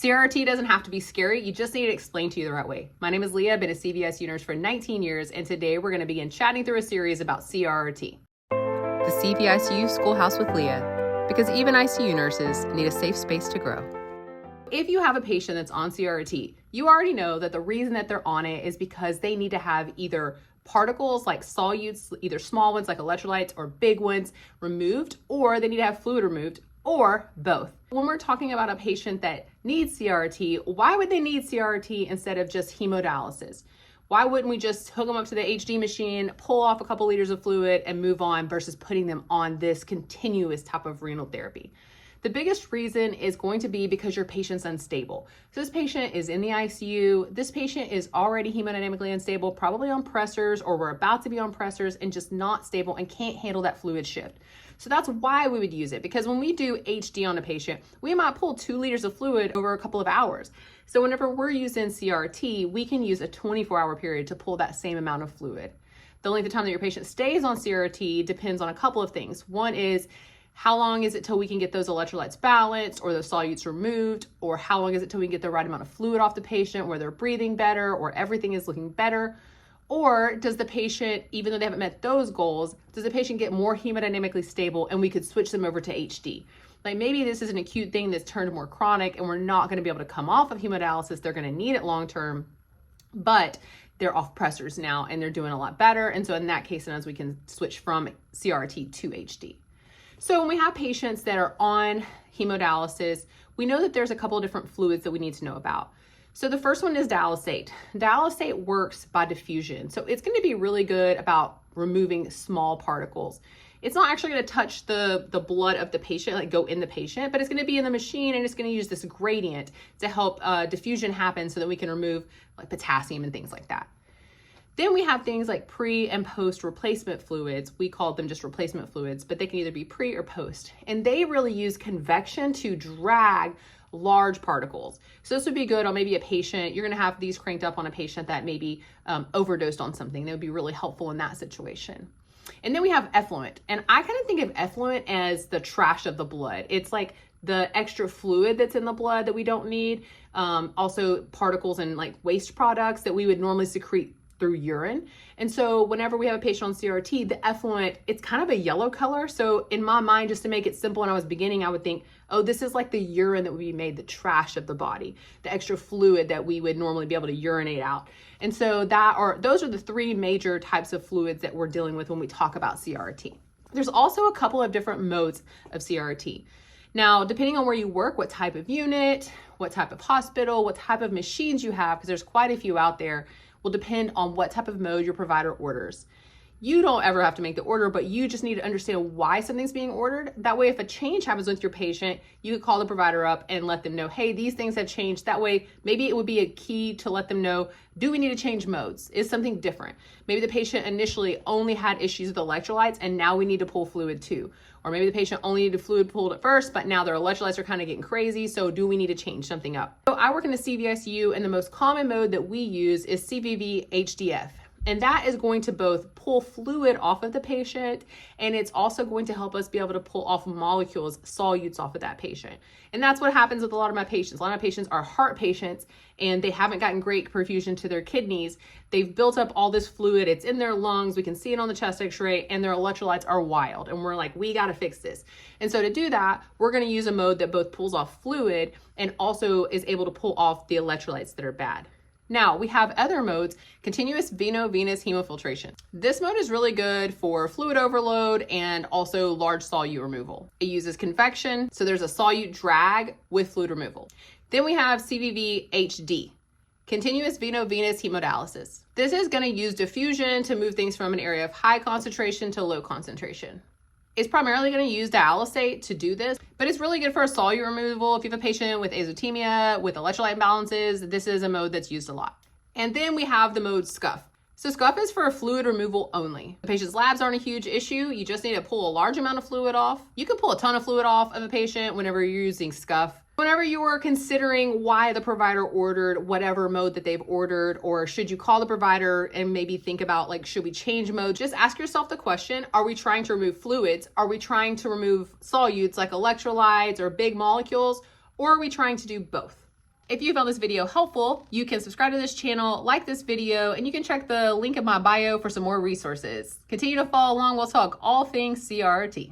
CRRT doesn't have to be scary, you just need it explained to you the right way. My name is Leah, I've been a CVICU nurse for 19 years, and today we're going to begin chatting through a series about CRRT. The CVICU Schoolhouse with Leah, because even ICU nurses need a safe space to grow. If you have a patient that's on CRRT, you already know that the reason that they're on it is because they need to have either particles like solutes, either small ones like electrolytes or big ones removed, or they need to have fluid removed, or both. When we're talking about a patient that needs CRRT, why would they need CRRT instead of just hemodialysis? Why wouldn't we just hook them up to the HD machine, pull off a couple liters of fluid and move on versus putting them on this continuous type of renal therapy? The biggest reason is going to be because your patient's unstable. So this patient is in the ICU. This patient is already hemodynamically unstable, probably on pressors, or we're about to be on pressors and just not stable and can't handle that fluid shift. So that's why we would use it, because when we do HD on a patient, we might pull 2 liters of fluid over a couple of hours. So whenever we're using CRRT, we can use a 24-hour period to pull that same amount of fluid. The length of time that your patient stays on CRRT depends on a couple of things. One is, how long is it till we can get those electrolytes balanced or the solutes removed? Or how long is it till we can get the right amount of fluid off the patient where they're breathing better or everything is looking better? Or does the patient, even though they haven't met those goals, does the patient get more hemodynamically stable and we could switch them over to HD? Like maybe this is an acute thing that's turned more chronic and we're not going to be able to come off of hemodialysis. They're going to need it long term, but they're off pressors now and they're doing a lot better. And so in that case, sometimes we can switch from CRRT to HD. So when we have patients that are on hemodialysis, we know that there's a couple of different fluids that we need to know about. So the first one is dialysate. Dialysate works by diffusion. So it's going to be really good about removing small particles. It's not actually going to touch the blood of the patient, like go in the patient, but it's going to be in the machine and it's going to use this gradient to help diffusion happen so that we can remove like potassium and things like that. Then we have things like pre and post replacement fluids. We call them just replacement fluids, but they can either be pre or post. And they really use convection to drag large particles. So this would be good on maybe a patient. You're going to have these cranked up on a patient that maybe overdosed on something. That would be really helpful in that situation. And then we have effluent. And I kind of think of effluent as the trash of the blood. It's like the extra fluid that's in the blood that we don't need. Also particles and like waste products that we would normally secrete through urine. And so whenever we have a patient on CRRT, the effluent, it's kind of a yellow color. So in my mind, just to make it simple, when I was beginning, I would think, oh, this is like the urine that would be made, the trash of the body, the extra fluid that we would normally be able to urinate out. And so those are the 3 major types of fluids that we're dealing with when we talk about CRRT. There's also a couple of different modes of CRRT. Now, depending on where you work, what type of unit, what type of hospital, what type of machines you have, because there's quite a few out there, will depend on what type of mode your provider orders. You don't ever have to make the order, but you just need to understand why something's being ordered. That way, if a change happens with your patient, you could call the provider up and let them know, hey, these things have changed. That way, maybe it would be a key to let them know, do we need to change modes? Is something different? Maybe the patient initially only had issues with electrolytes and now we need to pull fluid too. Or maybe the patient only needed fluid pulled at first, but now their electrolytes are kind of getting crazy. So do we need to change something up? So I work in the CVICU and the most common mode that we use is CVV HDF. And that is going to both pull fluid off of the patient, and it's also going to help us be able to pull off molecules, solutes off of that patient. And that's what happens with a lot of my patients. A lot of my patients are heart patients, and they haven't gotten great perfusion to their kidneys. They've built up all this fluid. It's in their lungs. We can see it on the chest x-ray, and their electrolytes are wild. And we're like, we got to fix this. And so to do that, we're going to use a mode that both pulls off fluid and also is able to pull off the electrolytes that are bad. Now we have other modes, continuous veno-venous hemofiltration. This mode is really good for fluid overload and also large solute removal. It uses convection, so there's a solute drag with fluid removal. Then we have CVV HD, continuous veno-venous hemodialysis. This is going to use diffusion to move things from an area of high concentration to low concentration. It's primarily going to use dialysate to do this, but it's really good for a solute removal. If you have a patient with azotemia, with electrolyte imbalances, this is a mode that's used a lot. And then we have the mode SCUF. So SCUF is for fluid removal only. The patient's labs aren't a huge issue. You just need to pull a large amount of fluid off. You can pull a ton of fluid off of a patient whenever you're using SCUF. Whenever you are considering why the provider ordered whatever mode that they've ordered, or should you call the provider and maybe think about like, should we change mode? Just ask yourself the question, are we trying to remove fluids? Are we trying to remove solutes like electrolytes or big molecules? Or are we trying to do both? If you found this video helpful, you can subscribe to this channel, like this video, and you can check the link in my bio for some more resources. Continue to follow along. We'll talk all things CRRT.